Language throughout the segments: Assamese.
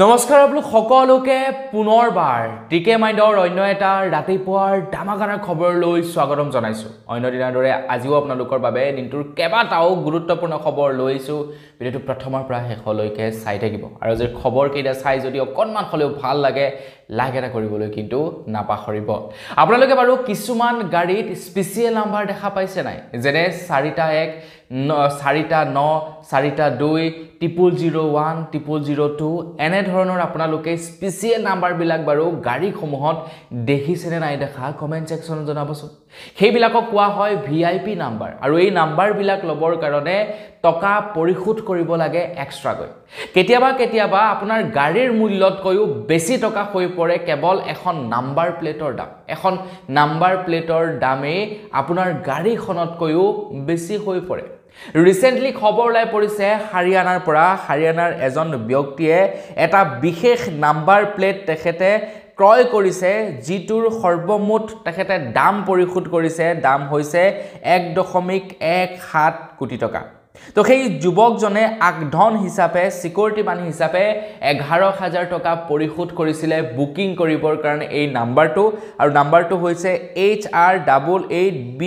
নমস্কাৰ আপোনালোক সকলোকে পুনৰবাৰ টিকে মাইণ্ডৰ অন্য এটা ৰাতিপুৱাৰ ডামাগানা খবৰলৈ স্বাগতম জনাইছো। অন্য দিনৰ দৰে আজিও আপোনালোকৰ বাবে দিনটোৰ কেইবাটাও গুৰুত্বপূৰ্ণ খবৰ লৈছো। ভিডিঅ'টো প্ৰথমৰ পৰা শেষলৈকে চাই থাকিব আৰু যে খবৰ কেইটা চাই যদি অকণমান হ'লেও ভাল লাগে লাইক এটা কৰিবলৈ কিন্তু নাপাহৰিব। আপোনালোকে বাৰু কিছুমান গাড়ীত স্পেচিয়েল নাম্বাৰ দেখা পাইছে নাই, যেনে 4-1 4-9 4-2 001 002 এনে ধৰণৰ আপোনালোকে স্পেচিয়েল নাম্বাৰবিলাক বাৰু গাড়ীসমূহত দেখিছেনে নাই দেখা কমেন্ট সেকশনত জনাবচোন। সেইবিলাকক কোৱা হয় ভিআইপি নাম্বাৰ আৰু এই নাম্বাৰবিলাক ল'বৰ কাৰণে টকা পৰিশোধ কৰিব লাগে এক্সট্ৰাকৈ। কেতিয়াবা আপোনাৰ গাড়ীৰ মূল্যতকৈও বেছি টকা হৈ পৰে কেৱল এখন নাম্বাৰ প্লেটৰ দাম। এখন নাম্বাৰ প্লেটৰ দামেই আপোনাৰ গাড়ীখনতকৈও বেছি হৈ পৰে। ৰিসেন্টলি খবৰ ওলাই পৰিছে হাৰিয়ানাৰ পৰা। হাৰিয়ানাৰ এজন ব্যক্তিয়ে এটা বিশেষ নাম্বাৰ প্লেট তেখেতে ক্ৰয় কৰিছে, যিটোৰ সৰ্বমুঠ তেখেতে দাম পৰিশোধ কৰিছে। দাম হৈছে 1.17 কোটি টকা। তো সেই যুৱকজনে আগধন হিচাপে সিকিউৰিটি মানি হিচাপে 11,000 টকা পৰিশোধ কৰিছিলে বুকিং কৰিবৰ কাৰণে এই নাম্বাৰটো, আৰু নাম্বাৰটো হৈছে HR88B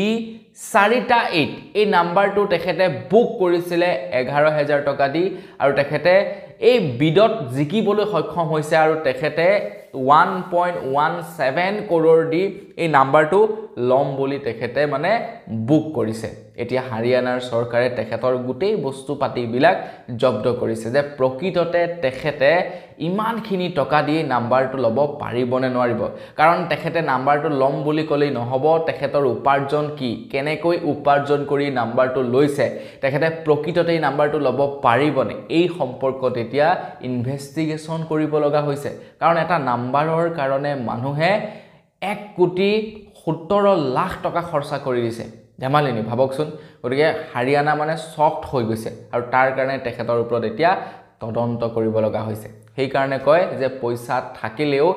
4-8। এই নাম্বাৰটো তেখেতে বুক কৰিছিলে 11,000 টকা দি, আৰু তেখেতে এই বিডত জিকিবলৈ সক্ষম হৈছে আৰু তেখেতে 1.17 কৰোৰ দি এই নাম্বাৰটো লম বুলি তেখেতে মানে বুক কৰিছে। এতিয়া হাৰিয়ানাৰ চৰকাৰে তেখেতৰ গোটেই বস্তু পাতিবিলাক জব্দ কৰিছে যে প্ৰকৃততে তেখেতে ইমানখিনি টকা দি নাম্বাৰটো ল'ব পাৰিবনে নোৱাৰিব। কাৰণ তেখেতে নাম্বাৰটো লম বুলি ক'লেই নহ'ব, তেখেতৰ উপাৰ্জন কি, কেনেকৈ উপাৰ্জন কৰি নাম্বাৰটো লৈছে, তেখেতে প্ৰকৃততে এই নাম্বাৰটো ল'ব পাৰিবনে, এই সম্পৰ্কত এতিয়া ইনভেষ্টিগেশ্যন কৰিব লগা হৈছে। কাৰণ এটা নাম্বাৰৰ কাৰণে মানুহে 1,70,00,000 টকা খৰচা কৰি দিছে। ধেমালিনি ভাবকচোন। গতিকে হাৰিয়ানা মানে চফ্ট হৈ গৈছে আৰু তাৰ কাৰণে তেখেতৰ ওপৰত এতিয়া তদন্ত কৰিব লগা হৈছে। সেইকাৰণে কয় যে পইচা থাকিলেও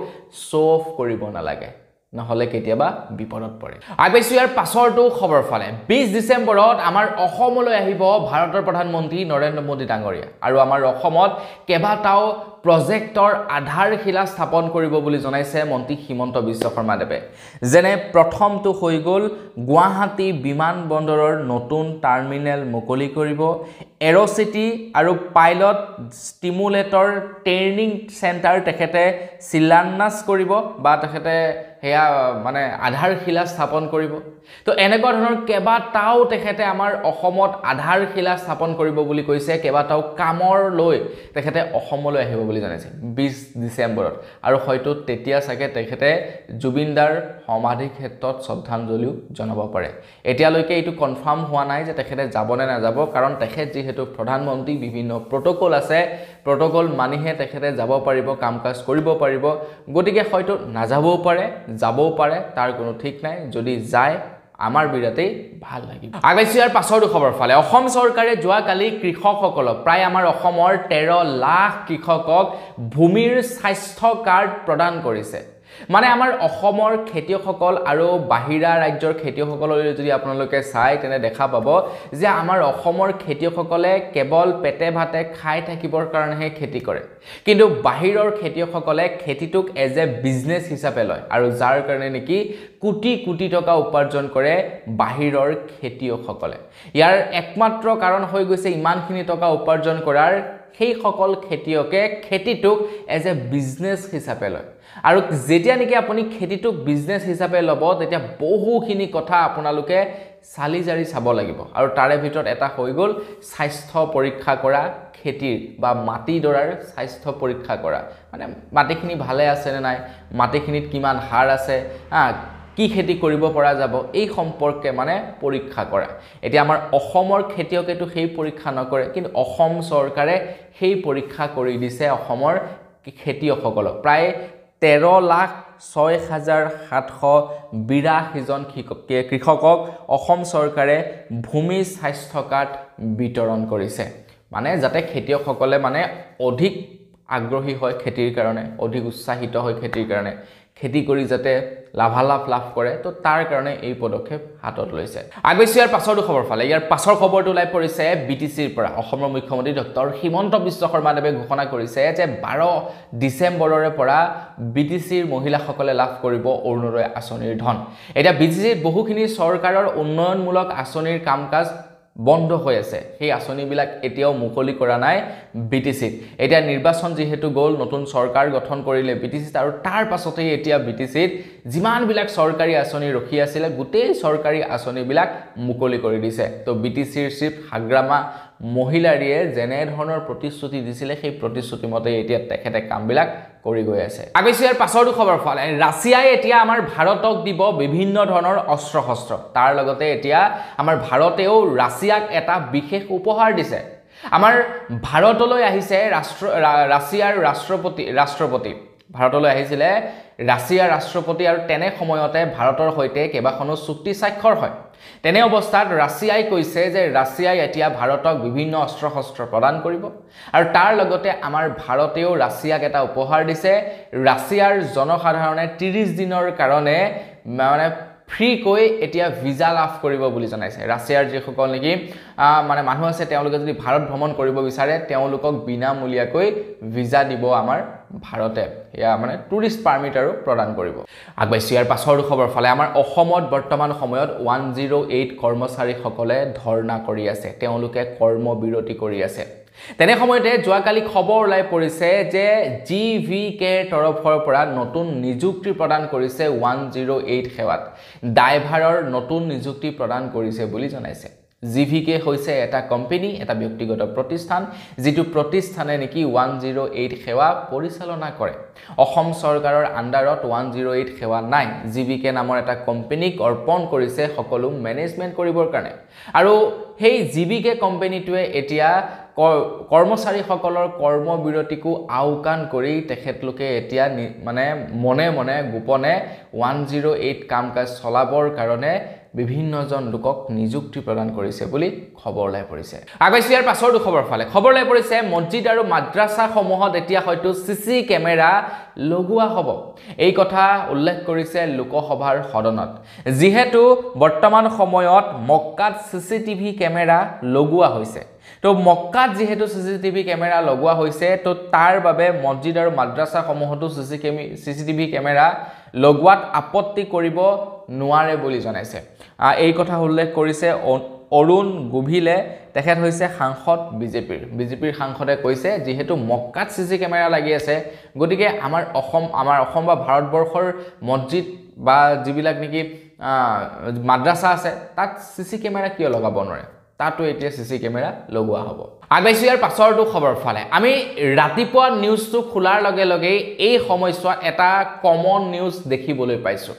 শ্ব' অফ কৰিব নালাগে, নহ'লে কেতিয়াবা বিপদত পৰে। পাইছো ইয়াৰ পাছৰটো খবৰ ফালে। 20 ডিচেম্বৰত আমাৰ অসমলৈ আহিব ভাৰতৰ প্ৰধানমন্ত্ৰী নৰেন্দ্ৰ মোদী ডাঙৰীয়া, আৰু আমাৰ অসমত কেইবাটাও প্ৰজেক্টৰ আধাৰশিলা স্থাপন কৰিব বুলি জনাইছে মন্ত্ৰী হিমন্ত বিশ্ব শৰ্মাদেৱে। যেনে প্ৰথমটো হৈ গ'ল গুৱাহাটী বিমানবন্দৰৰ নতুন টাৰ্মিনেল মুকলি কৰিব, এৰ'চিটি আৰু পাইলট ষ্টিমুলেটৰ ট্ৰেইনিং চেণ্টাৰ তেখেতে শিলান্যাস কৰিব বা তেখেতে সেয়া মানে আধাৰশিলা স্থাপন কৰিব। তো এনেকুৱা ধৰণৰ কেইবাটাও তেখেতে আমাৰ অসমত আধাৰশিলা স্থাপন কৰিব বুলি কৈছে। কেইবাটাও কামৰ লৈ তেখেতে অসমলৈ আহিব বুলি জানিছে 20 ডিচেম্বৰত, আৰু হয়তো তেতিয়া চাগে তেখেতে জুবিনদাৰ সমাধি ক্ষেত্ৰত শ্ৰদ্ধাঞ্জলিও জনাব পাৰে। এতিয়ালৈকে এইটো কনফাৰ্ম হোৱা নাই যে তেখেতে যাব নে নাযাব, কাৰণ তেখেত যিহেতু প্ৰধানমন্ত্ৰী, বিভিন্ন প্ৰট'কল আছে, প্ৰট'কল মানিহে তেখেতে যাব পাৰিব, কাম কাজ কৰিব পাৰিব। গতিকে হয়তো নাযাবও পাৰে, যাবও পাৰে, তাৰ কোনো ঠিক নাই। যদি যায় আমাৰ বিৰাটেই ভাল লাগিব। আগবাইছো ইয়াৰ পাছৰটো খবৰ ফালে। অসম চৰকাৰে যোৱাকালি কৃষকসকলক, প্ৰায় আমাৰ অসমৰ 13 লাখ কৃষকক ভূমিৰ স্বাস্থ্য কাৰ্ড প্ৰদান কৰিছে। মানে আমাৰ অসমৰ খেতিয়কসকল আৰু বাহিৰা ৰাজ্যৰ খেতিয়কসকললৈ যদি আপোনালোকে চাই তেনে দেখা পাব যে আমাৰ অসমৰ খেতিয়কসকলে কেৱল পেটে ভাতে খাই থাকিবৰ কাৰণেহে খেতি কৰে, কিন্তু বাহিৰৰ খেতিয়কসকলে খেতিটোক এজ এ বিজনেছ হিচাপে লয়, আৰু যাৰ কাৰণে নেকি কোটি কোটি টকা উপাৰ্জন কৰে বাহিৰৰ খেতিয়কসকলে। ইয়াৰ একমাত্ৰ কাৰণ হৈ গৈছে ইমানখিনি টকা উপাৰ্জন কৰাৰ সেইসকল খেতিয়কে খেতিটোক এজ এ বিজনেছ হিচাপে লয়। আৰু যেতিয়া নেকি আপুনি খেতিটোক বিজনেছ হিচাপে ল'ব, তেতিয়া বহুখিনি কথা আপোনালোকে চালি জাৰি চাব লাগিব, আৰু তাৰে ভিতৰত এটা হৈ গ'ল স্বাস্থ্য পৰীক্ষা কৰা, খেতিৰ বা মাটিডৰাৰ স্বাস্থ্য পৰীক্ষা কৰা। মানে মাটিখিনি ভালে আছে নে নাই, মাটিখিনিত কিমান সাৰ আছে, কি খেতি কৰিব পৰা যাব, এই সম্পৰ্কে মানে পৰীক্ষা কৰা। এতিয়া আমাৰ অসমৰ খেতিয়কেতো সেই পৰীক্ষা নকৰে, কিন্তু অসম চৰকাৰে সেই পৰীক্ষা কৰি দিছে অসমৰ খেতিয়কসকলক। প্ৰায় 13,06,782 জন কৃষকক অসম চৰকাৰে ভূমি স্বাস্থ্য কাৰ্ড বিতৰণ কৰিছে, মানে যাতে খেতিয়কসকলে মানে অধিক আগ্ৰহী হয় খেতিৰ কাৰণে, অধিক উৎসাহিত হয় খেতিৰ কাৰণে। খেতি কৰি যাতে লাভালাভ লাভ কৰে তো তাৰ কাৰণে এই পদক্ষেপ হাতত লৈছে আগৈছি ইয়াৰ পাছৰ খবৰ ফালে ইয়াৰ পাছৰ খবৰটো ওলাই পৰিছে বিটিচিৰ পৰা অসমৰ মুখ্যমন্ত্ৰী ডক্টৰ হিমন্ত বিশ্ব শৰ্মাদেৱে ঘোষণা কৰিছে যে 12 ডিসেম্বৰৰে পৰা বিটিচিৰ মহিলাসকলে লাভ কৰিব অৰুণোদয় আঁচনিৰ ধন এটা বিটিচিৰ বহুখিনি চৰকাৰৰ উন্নয়নমূলক আঁচনিৰ কামকাজ বন্ধ হৈ আছে সেই আঁচনিবিলাক এতিয়াও মুকলি কৰা নাই বিটিচিত এটা নিৰ্বাচন যেহেতু গল নতুন চৰকাৰ গঠন কৰিলে বিটিচিত আৰু তাৰ পাছতেই এতিয়া বিটিচিত যিমানবিলাক চৰকাৰী আঁচনি ৰখি আছিল গোটেই চৰকাৰী আঁচনিবিলাক মুকলি কৰি দিছে তো বিটিচিৰ চিফ হাগ্ৰামা মহিলাৰীয়ে যেনে ধৰণৰ প্ৰতিশ্ৰুতি দিছিল সেই প্ৰতিশ্ৰুতি মতে এতিয়া তেখেতে কামবিলাক কৰি গৈ আছে আগৈছি ইয়াৰ পাছৰ খবৰ ফালে ৰাছিয়াই এতিয়া আমাৰ ভাৰতক দিব বিভিন্ন ধৰণৰ অস্ত্ৰ শস্ত্ৰ তাৰ লগতে এতিয়া আমাৰ ভাৰতেও ৰাছিয়াক এটা বিশেষ উপহাৰ দিছে আমাৰ ভাৰতলৈ আহিছে ৰাছিয়াৰ ৰাষ্ট্ৰপতি ভাৰতলৈ আহিছিলে ৰাছিয়াৰ ৰাষ্ট্ৰপতি আৰু তেনে সময়তে ভাৰতৰ সৈতে কেইবাখনো চুক্তি স্বাক্ষৰ হয় তেনে অৱস্থাত ৰাছিয়াই কৈছে যে ৰাছিয়াই এতিয়া ভাৰতক বিভিন্ন অস্ত্ৰ শস্ত্ৰ প্ৰদান কৰিব আৰু তাৰ লগতে আমাৰ ভাৰতেও ৰাছিয়াক এটা উপহাৰ দিছে ৰাছিয়াৰ জনসাধাৰণে 30 দিনৰ কাৰণে মানে ফ্ৰী কৈ এতিয়া ভিসা লাভ কৰিব বুলি জনাইছে ৰাছিয়াৰ যিসকল নেকি মানে মানুহ আছে তেওঁলোকে যদি ভাৰত ভ্ৰমণ কৰিব বিচাৰে তেওঁলোকক বিনামূলীয়াকৈ ভিসা দিব আমাৰ ভাৰতে ইয়া মানে টুৰিষ্ট পাৰমিট আৰু প্ৰদান কৰিব আগবাইছি ইয়াৰ পাছৰ খবৰ ফালে আমাৰ অসমত বৰ্তমান সময়ত 108 কৰ্মচাৰীসকলে ধৰ্ণা কৰি আছে তেওঁলোকে কৰ্মবিৰতি কৰি আছে তেনে সময়তে যোৱাকালি খবৰ ওলাই পৰিছে যে জিভিকে তৰফৰ পৰা নতুন নিযুক্তি প্ৰদান কৰিছে 108 সেৱাত ড্ৰাইভাৰৰ নতুন নিযুক্তি প্ৰদান কৰিছে বুলি জনাইছে জিভিকে হৈছে এটা কোম্পানী এটা ব্যক্তিগত প্ৰতিষ্ঠান যেটো প্ৰতিষ্ঠানে নেকি 108 সেৱা পৰিচালনা কৰে অসম চৰকাৰৰ আন্ডাৰত 108 সেৱা নাই জিভিকে নামৰ এটা কোম্পানীক অৰ্পণ কৰিছে সকলো মেনেজমেন্ট কৰিবৰ কাৰণে আৰু সেই জিভিকে কোম্পানীটোৱে এতিয়া কৰ্মচাৰীসকলৰ কৰ্মবিৰতিকো আওকাণ কৰি তেখেতলোকে এতিয়া মানে মনে মনে গোপনে 108 কামকাজ চলাবৰ কাৰণে বিভিন্নজন লোকক নিযুক্তি প্ৰদান কৰিছে বুলি খবৰ লাই পৰিছে আগৈছি ইয়াৰ পাছৰ খবৰ ফালে খবৰ লাই পৰিছে মছজিদ আৰু মাদ্ৰাসা সমূহত এতিয়া হয়তো সিসি কেমেৰা লগোৱা হ'ব এই কথা উল্লেখ কৰিছে লোকসভাৰ সদনত যেহেতু বৰ্তমান সময়ত মক্কাত সিসিটিভি কেমেৰা লগোৱা হৈছে তো মক্কাত যেহেতু সিসিটিভি কেমেৰা লগোৱা হৈছে তো তাৰ বাবে মছজিদ আৰু মাদ্ৰাসা সমূহতো সিসিটিভি কেমেৰা লগোৱাত আপত্তি কৰিব নোৱাৰে বুলি জনাইছে এই কথা উল্লেখ কৰিছে অৰুণ গোভিলে তেখেত হৈছে সাংসদ বিজেপিৰ সাংসদে কৈছে যেহেতু মক্কাত সিসি কেমেৰা লাগি আছে গতিকে আমাৰ অসম বা ভাৰতবৰ্ষৰ মছজিদ বা যিবিলাক নেকি মাদ্ৰাসা আছে তাত সিসি কেমেৰা কিয় লগাব নোৱাৰে তাতো এতিয়া সিসি কেমেৰা লগোৱা হ'ব আগৈছি ইয়াৰ পাছৰটো খবৰ ফালে আমি ৰাতিপুৱা নিউজটো খোলাৰ লগে লগে এই সময়ছোৱাত এটা কমন নিউজ দেখিবলৈ পাইছো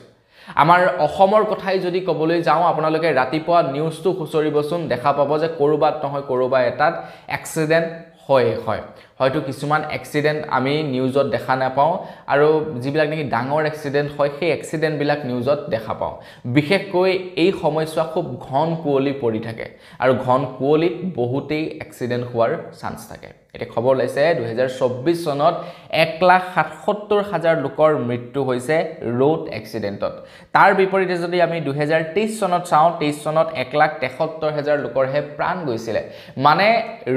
আমাৰ অসমৰ কথাই যদি কবলৈ যাওঁ আপোনালোকে ৰাতিপুৱা নিউজটো খুচৰিবচোন দেখা পাব যে কৰবাত নহয় কৰবা এটাত এক্সিডেন্ট হয় হয়তো কিছুমান এক্সিডেন্ট আমি নিউজত দেখা নাপাওঁ আৰু যিবিলাক নেকি ডাঙৰ এক্সিডেন্ট হয় সেই এক্সিডেন্ট বিলাক নিউজত দেখা পাওঁ বিশেষকৈ এই সময়ছোৱা খুব ঘন কুঁৱলী পৰি থাকে আৰু ঘন কুঁৱলীত বহুতেই এক্সিডেন্ট হোৱাৰ চান্স থাকে এটা খবৰ লৈছে 2024 চনত 1,77,000 লোকৰ মৃত্যু হৈছে ৰোড এক্সিডেন্টত তাৰ বিপৰীতে যদি আমি 2023 চনত চাওঁ 23 চনত 1,73,000 লোকৰহে প্ৰাণ গৈছিল মানে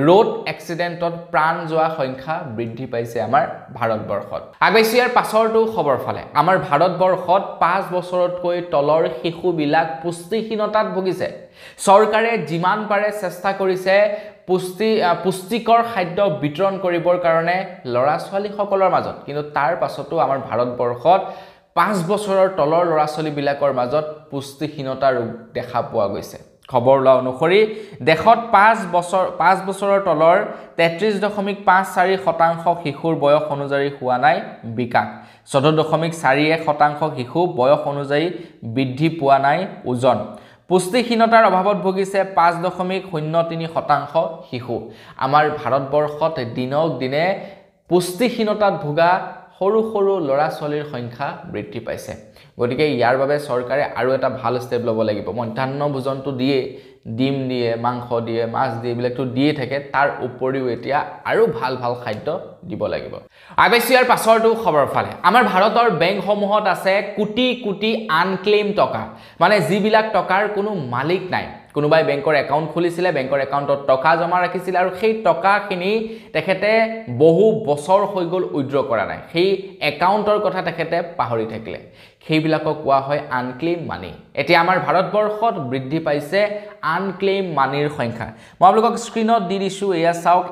ৰোড এক্সিডেন্টত প্ৰাণ যোৱা সংখ্যা বৃদ্ধি পাইছে আমাৰ ভাৰতবৰ্ষত আগৈছি ইয়াৰ পাছৰটো খবৰ ফালে আমাৰ ভাৰতবৰ্ষত 5 বছৰতকৈ তলৰ শিশুবিলাক পুষ্টিহীনতাত ভুগিছে চৰকাৰে যিমান পাৰে চেষ্টা কৰিছে পুষ্টিকৰ খাদ্য বিতৰণ কৰিবৰ কাৰণে লৰা ছোৱালীসকলৰ মাজত কিন্তু তাৰ পাছতো আমাৰ ভাৰতবৰ্ষত 5 বছৰৰ তলৰ লৰা ছোৱালীবিলাকৰ মাজত পুষ্টিহীনতা ৰোগ দেখা পোৱা গৈছে খবৰ লা অনুসৰি দেশত 5 বছৰৰ তলৰ 33.54% শিশুৰ বয়স অনুযায়ী হোৱা নাই বিকাশ 14.41% শিশু বয়স অনুযায়ী বৃদ্ধি পোৱা নাই ওজন পুষ্টিহীনতাৰ অভাৱত ভুগিছে 5.03% শিশু আমাৰ ভাৰতবৰ্ষত দিনক দিনে পুষ্টিহীনতাত ভুগা সৰু সৰু লৰা ছোৱালীৰ সংখ্যা বৃদ্ধি পাইছে গতিকে ইয়াৰ বাবে চৰকাৰে আৰু এটা ভাল ষ্টেপ ল'ব লাগিব মধ্যাহ্ন ভোজনটো দিয়ে ডিম দিয়ে মাংস দিয়ে মাছ দিয়ে এইবিলাকতো দিয়ে থাকে তাৰ উপৰিও এতিয়া আৰু ভাল ভাল খাদ্য দিব লাগিব আগবাইছো ইয়াৰ পাছৰটো খবৰ ফালে আমাৰ ভাৰতৰ বেংকসমূহত আছে কোটি কোটি আনক্লেইম টকা মানে যিবিলাক টকাৰ কোনো মালিক নাই কোনোবাই বেংকৰ একাউণ্ট খুলিছিলে বেংকৰ একাউণ্টত টকা জমা ৰাখিছিল আৰু সেই টকাখিনি তেখেতে বহু বছৰ হৈ গ'ল উইথড্ৰ কৰা নাই সেই একাউণ্টৰ কথা তেখেতে পাহৰি থাকিলে সেইবিলাকক কোৱা হয় আনক্লেইম মানি এতিয়া আমাৰ ভাৰতবৰ্ষত বৃদ্ধি পাইছে আনক্লেইম মানিৰ সংখ্যা মই আপোনালোকক স্ক্ৰীনত দি দিছোঁ এয়া চাওক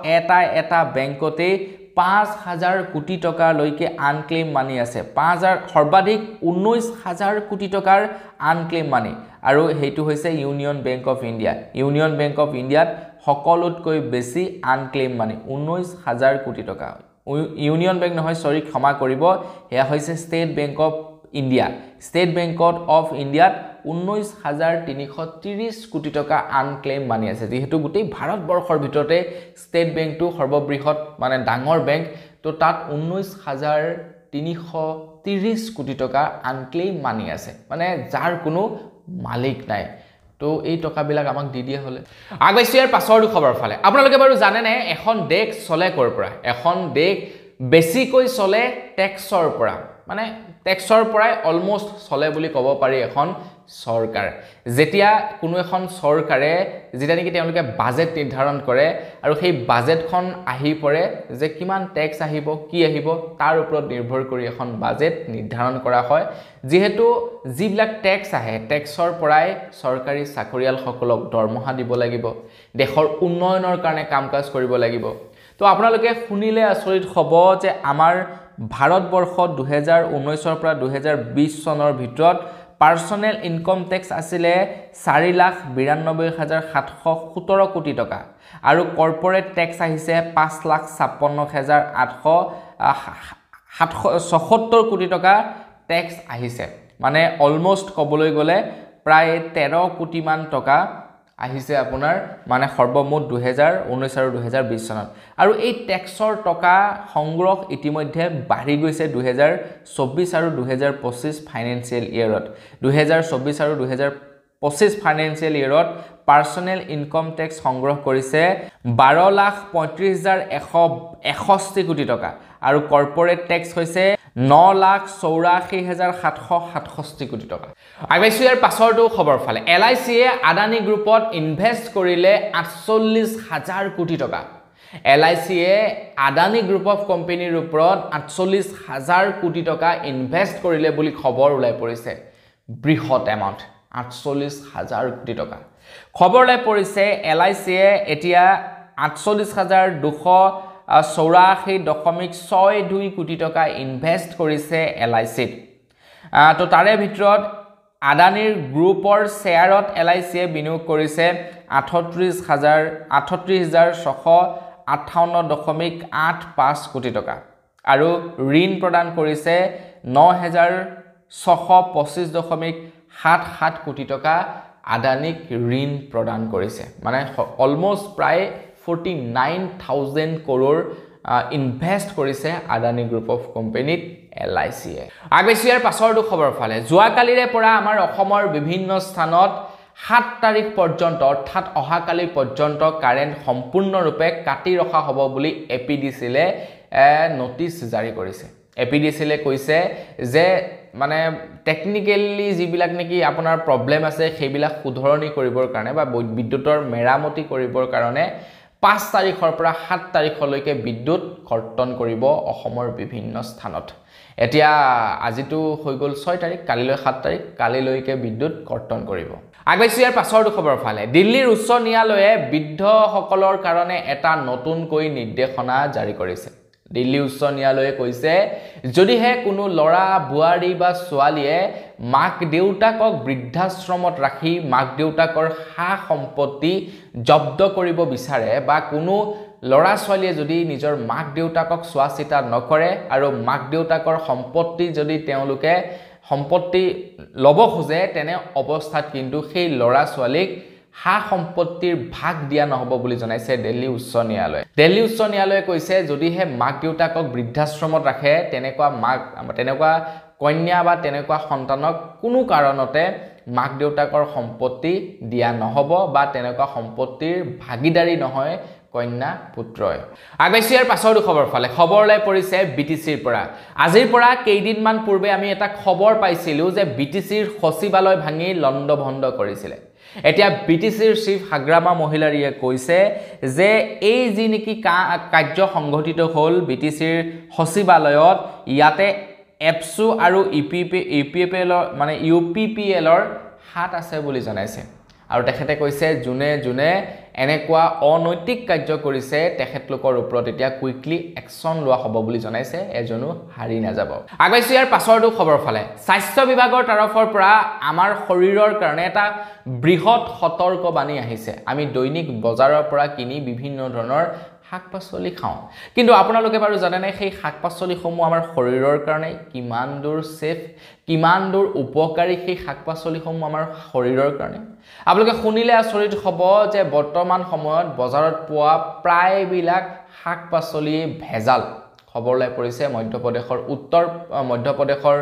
এটা বেংকতে ৫,০০০ কোটি টকালৈকে আনক্লেইম মানি আছে ৫,০০০ সৰ্বাধিক ১৯,০০০ কোটি টকাৰ আনক্লেইম মানি আৰু হেইটো হৈছে union bank of India union bank of ইণ্ডিয়াত সকলোতকৈ বেছি আনক্লেইম মানি ১৯,০০০ কোটি টকা ইউনিয়ন বেংক নহয় সৰি ক্ষমা কৰিব এয়া হৈছে state bank of India state বেংকত অফ ইণ্ডিয়াত ১৯,৩৩০ কোটি টকা আনক্লেইম মানি আছে যেহেতু গোটেই ভাৰতবৰ্ষৰ ভিতৰতে ষ্টেট বেংকটো সৰ্ববৃহৎ মানে ডাঙৰ বেংক তো তাত ১৯,৩৩০ কোটি টকা আনক্লেইম মানি আছে মানে যাৰ কোনো মালিক নাই তো এই টকাবিলাক আমাক দি দিয়া হলে আগবাইছো ইয়াৰ পাছৰটো খবৰ ফালে আপোনালোকে বাৰু জানেনে এখন দেশ চলে কৰ পৰা এখন দেশ বেছিকৈ চলে টেক্সৰ পৰা মানে টেক্সৰ পৰাই অলমোষ্ট চলে বুলি ক'ব পাৰি এখন সৰকাৰ যেতিয়া কোনো এখন সৰকাৰে যেতিয়া নেকি তেওঁলোকে বাজেট নিৰ্ধাৰণ কৰে আৰু সেই বাজেটখন আহি পৰে যে কিমান টেক্স আহিব কি আহিব তাৰ ওপৰত নিৰ্ভৰ কৰি এখন বাজেট নিৰ্ধাৰণ কৰা হয় যেহেতু যিবিলাক টেক্স আহে টেক্সৰ পৰাই চৰকাৰী চাকৰিয়ালসকলক দৰমহা দিব লাগিব দেশৰ উন্নয়নৰ কাৰণে কাম-কাজ কৰিব লাগিব তো আপোনালোকে শুনিলে আচৰিত হ'ব যে আমাৰ ভাৰতবৰ্ষত ২০১৯ৰ পৰা ২০২০ চনৰ ভিতৰত পাৰ্সনেল ইনকম টেক্স আছিলে ৪,৯২,৭১৭ কোটি টকা আৰু কৰ্পোৰেট টেক্স আহিছে ৫,৫৬,৮৭ কোটি টকা টেক্স আহিছে মানে অলমোষ্ট ক'বলৈ গ'লে প্ৰায় ১৩ কোটি মান টকা আহিছে আপোনাৰ মানে সৰ্বমুঠ ২০১৯ আৰু ২০২০ চনত আৰু এই টেক্সৰ টকা সংগ্ৰহ ইতিমধ্যে বাঢ়ি গৈছে ২০২৪ আৰু ২০২৫ ফাইনেন্সিয়েল ইয়াৰত ২০২৪ আৰু ২০২৫ ফাইনেন্সিয়েল ইয়াৰত পাৰ্সনেল ইনকম টেক্স সংগ্ৰহ কৰিছে ১২,৩৫,১৬১ কোটি টকা আৰু কৰ্পোৰেট টেক্স হৈছে ৯,৮৪,৭৬৭ কোটি টকা আগবাইছো ইয়াৰ পাছৰটো খবৰ ফালে LICয়ে আদানী গ্ৰুপত ইনভেষ্ট কৰিলে ৪৮,০০০ কোটি টকা LICয়ে আদানী গ্ৰুপ অফ কোম্পানীৰ ওপৰত ৪৮,০০০ কোটি টকা ইনভেষ্ট কৰিলে বুলি খবৰ ওলাই পৰিছে বৃহৎ এমাউণ্ট ৪৮,০০০ কোটি টকা খবৰ ওলাই পৰিছে LICয়ে এতিয়া ৪৮,২৮৪.৬২ কোটি টকা ইনভেষ্ট কৰিছে LICত তো তাৰে ভিতৰত আদানীৰ গ্ৰুপৰ শ্বেয়াৰত LICয়ে বিনিয়োগ কৰিছে ৩৮,৬৫৮.৮৫ কোটি টকা আৰু ঋণ প্ৰদান কৰিছে ৯,৬২৫.৭৭ কোটি টকা আদানীক ঋণ প্ৰদান কৰিছে মানে অলমোষ্ট প্ৰায় 49,000 crore ইনভেষ্ট কৰিছে আদানী গ্ৰুপ অফ কোম্পানীত LICয়ে আগবাইছো ইয়াৰ পাছৰটো খবৰ ফালে যোৱাকালিৰে পৰা আমাৰ অসমৰ বিভিন্ন স্থানত ৭ তাৰিখ পৰ্যন্ত অৰ্থাৎ অহাকালি পৰ্যন্ত কাৰেণ্ট সম্পূৰ্ণৰূপে কাটি ৰখা হ'ব বুলি APDCলে নোটিছ জাৰি কৰিছে APDCলে কৈছে যে মানে টেকনিক্যালি যিবিলাক নেকি আপোনাৰ প্ৰবলেম আছে সেইবিলাক শুধৰণি কৰিবৰ কাৰণে বা বিদ্যুতৰ মেৰামতি কৰিবৰ কাৰণে ৫ তাৰিখৰ পৰা ৭ তাৰিখলৈকে বিদ্যুৎ কৰ্তন কৰিব অসমৰ বিভিন্ন স্থানত এতিয়া আজিটো হৈ গ'ল ৬ তাৰিখ কালিলৈ ৭ তাৰিখ কালিলৈকে বিদ্যুৎ কৰ্তন কৰিব আগবাইছো ইয়াৰ পাছৰটো খবৰ ফালে দিল্লীৰ উচ্চ ন্যায়ালয়ে বৃদ্ধসকলৰ কাৰণে এটা নতুনকৈ নিৰ্দেশনা জাৰি কৰিছে দিল্লী উচ্চ ন্যায়ালয়ে কৈছে যদিহে কোনো লৰা বুৱাৰী বা ছোৱালীয়ে মাক দেউতাকক বৃদ্ধাশ্ৰমত ৰাখি মাক দেউতাকৰ হা সম্পত্তি জব্দ কৰিব বিচাৰে বা কোনো লৰা ছোৱালীয়ে যদি নিজৰ মাক দেউতাকক চোৱাচিতা নকৰে আৰু মাক দেউতাকৰ সম্পত্তি যদি তেওঁলোকে সম্পত্তি লব খোজে তেনে অৱস্থাত কিন্তু সেই লৰা ছোৱালীক হা সম্পত্তিৰ ভাগ দিয়া নহব বুলি জনাইছে দিল্লী উচ্চ ন্যায়ালয়ে দিল্লী উচ্চ ন্যায়ালয়ে কৈছে যদিহে মাক দেউতাকক বৃদ্ধাশ্ৰমত ৰাখে তেনেকুৱা কন্যা বা তেনেকুৱা সন্তানক কোনো কাৰণতে মাক দেউতাকৰ সম্পত্তি দিয়া নহব বা তেনেকুৱা সম্পত্তিৰ ভাগিদাৰী নহয় কন্যা পুত্ৰই আগবাইছো ইয়াৰ পাছৰ খবৰ ফালে খবৰ লাই পৰিছে বিটিচিৰ পৰা আজিৰ পৰা কেইদিনমান পূৰ্বে আমি এটা খবৰ পাইছিলো যে বিটিচিৰ সচিবালয় ভাঙি লণ্ডভণ্ড কৰিছিল এতিয়া বিটিচিৰ চিফ হাগ্ৰামা মহিলাৰীয়ে কৈছে যে এই যি নেকি কাৰ্য সংঘটিত হল বিটিচিৰ সচিবালয়ত ইয়াতে এপসু আৰু ইপিপিএলৰ মানে ইউপিপিএলৰ হাত আছে বুলি জনাইছে আৰু তেখেতে কৈছে জুনে এনেকুৱা অনৈতিক কাৰ্য কৰিছে তেখেতলোকৰ ওপৰত এতিয়া কুইকলি একচন লোৱা হ'ব বুলি জনাইছে এজনো হাৰি নাযাব আগবাইছো ইয়াৰ পাছৰটো খবৰ ফালে স্বাস্থ্য বিভাগৰ তৰফৰ পৰা আমাৰ শৰীৰৰ কাৰণে এটা বৃহৎ সতৰ্কবাণী আহিছে আমি দৈনিক বজাৰৰ পৰা কিনি বিভিন্ন ধৰণৰ শাক-পাচলি খাওঁ কিন্তু আপোনালোকে বাৰু জানে নাই সেই শাক-পাচলিসমূহ আমাৰ শৰীৰৰ কাৰণে কিমান দূৰ সেফ কিমান দূৰ উপকাৰী সেই শাক-পাচলিসমূহ আমাৰ শৰীৰৰ কাৰণে আপোনালোকে শুনিলে আচৰিত হ'ব যে বৰ্তমান সময়ত বজাৰত পোৱা প্ৰায়বিলাক শাক-পাচলি ভেজাল খবৰলৈ পৰিছে মধ্যপ্ৰদেশৰ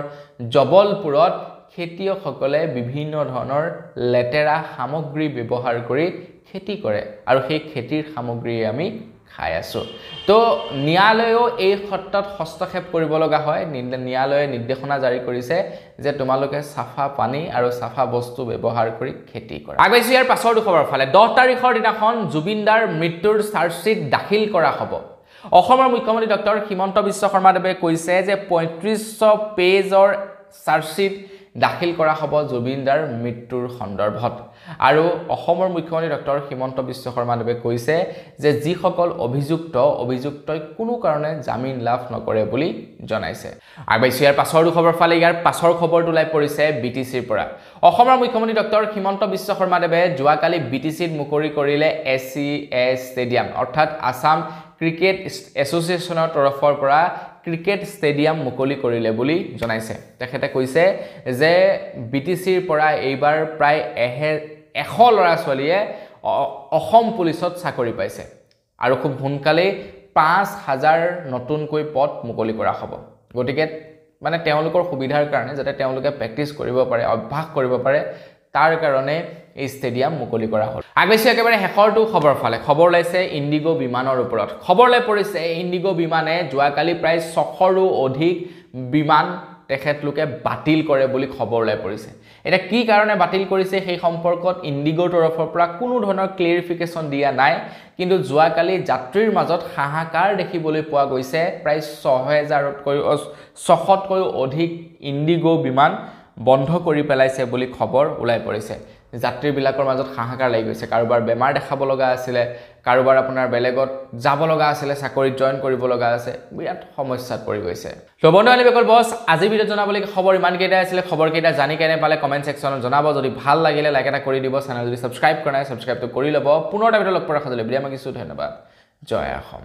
জবলপুৰত খেতিয়কসকলে বিভিন্ন ধৰণৰ লেতেৰা সামগ্ৰী ব্যৱহাৰ কৰি খেতি কৰে আৰু সেই খেতিৰ সামগ্ৰী আমি খাই আছো তো ন্যায়ালয়েও এই ক্ষেত্ৰত হস্তক্ষেপ কৰিব লগা হয় ন্যায়ালয়ে নিৰ্দেশনা জাৰি কৰিছে যে তোমালোকে সাফা পানী আৰু সাফা বস্তু ব্যৱহাৰ কৰি খেতি কৰা আগবাইছো ইয়াৰ পাছৰ খবৰ ফালে 10 তাৰিখৰ দিনাখন জুবিনদাৰ মৃত্যুৰ চাৰ্জশ্বিট দাখিল কৰা হ'ব অসমৰ মুখ্যমন্ত্ৰী ডক্টৰ হিমন্ত বিশ্ব শৰ্মাদেৱে কৈছে যে 3500 পেজৰ চাৰ্জশ্বিট দাখিল কৰা হ'ব জুবিনদাৰ মৃত্যুৰ সন্দৰ্ভত আৰু অসমৰ মুখ্যমন্ত্ৰী ডক্টৰ হিমন্ত বিশ্ব শৰ্মাদেৱে কৈছে যে যিসকল অভিযুক্তই কোনো কাৰণে জামিন লাভ নকৰে বুলি জনাইছে আগবাইছো ইয়াৰ পাছৰ খবৰ ফালে ইয়াৰ পাছৰ খবৰটো লাই পৰিছে বিটিচিৰ পৰা অসমৰ মুখ্যমন্ত্ৰী ডক্টৰ হিমন্ত বিশ্ব শৰ্মাদেৱে যোৱাকালি বিটিচিত মুকলি কৰিলে SCS ষ্টেডিয়াম অৰ্থাৎ আসাম ক্ৰিকেট এছ'চিয়েশ্যনৰ তৰফৰ পৰা ক্ৰিকেট ষ্টেডিয়াম মুকলি কৰিলে বুলি জনাইছে তেখেতে কৈছে যে বিটিচিৰ পৰা এইবাৰ প্ৰায় 100 ল'ৰা ছোৱালীয়ে অসম পুলিচত চাকৰি পাইছে আৰু খুব সোনকালে 5000 নতুনকৈ পদ মুকলি কৰা হ'ব গতিকে মানে তেওঁলোকৰ সুবিধাৰ কাৰণে যাতে তেওঁলোকে প্ৰেক্টিছ কৰিব পাৰে অভ্যাস কৰিব পাৰে তাৰ কাৰণে এই ষ্টেডিয়াম মুকলি কৰা হ'ল আগবাইছো একেবাৰে শেষৰটো খবৰ ফালে খবৰ লাইছে ইণ্ডিগো বিমানৰ ওপৰত খবৰ লাই পৰিছে ইণ্ডিগো বিমানে যোৱাকালি প্ৰায় 600ৰো অধিক বিমান তেখেতলোকে বাতিল কৰে বুলি খবৰ লাই পৰিছে এটা কি কাৰণে বাতিল কৰিছে সেই সম্পৰ্কত ইণ্ডিগোৰ তৰফৰ পৰা কোনো ধৰণৰ ক্লিয়াৰিফিকেশন দিয়া নাই কিন্তু যোৱাকালি যাত্ৰীৰ মাজত হাহাকাৰ দেখিবলৈ পোৱা গৈছে প্ৰায় 600তকৈও অধিক ইণ্ডিগো বিমান বন্ধ কৰি পেলাইছে বুলি খবৰ ওলাই পৰিছে যাত্ৰীবিলাকৰ মাজত হাহাকাৰ লাগি গৈছে কাৰোবাৰ বেমাৰ দেখাব লগা আছিল কাৰোবাৰ আপোনাৰ বেলেগত যাব লগা আছিল চাকৰিত জয়েন কৰিব লগা আছে বিৰাট সমস্যাত পৰি গৈছে তো বন্ধুসকল বেকল বস আজি ভিডিঅ জনাবলৈ খবৰ ইমান কেইটা আছিল খবৰ কেইটা জানি কেনে পালে কমেন্ট সেকশনত জনাব যদি ভাল লাগিলে লাইক এটা কৰি দিব চেনেল যদি সাবস্ক্ৰাইব কৰা নাই সাবস্ক্ৰাইবটো কৰি লব পুনৰ এটা ভিডিঅ লগ পোৱাৰ খাজলে বিৰাম মাগিছো ধন্যবাদ জয় অসম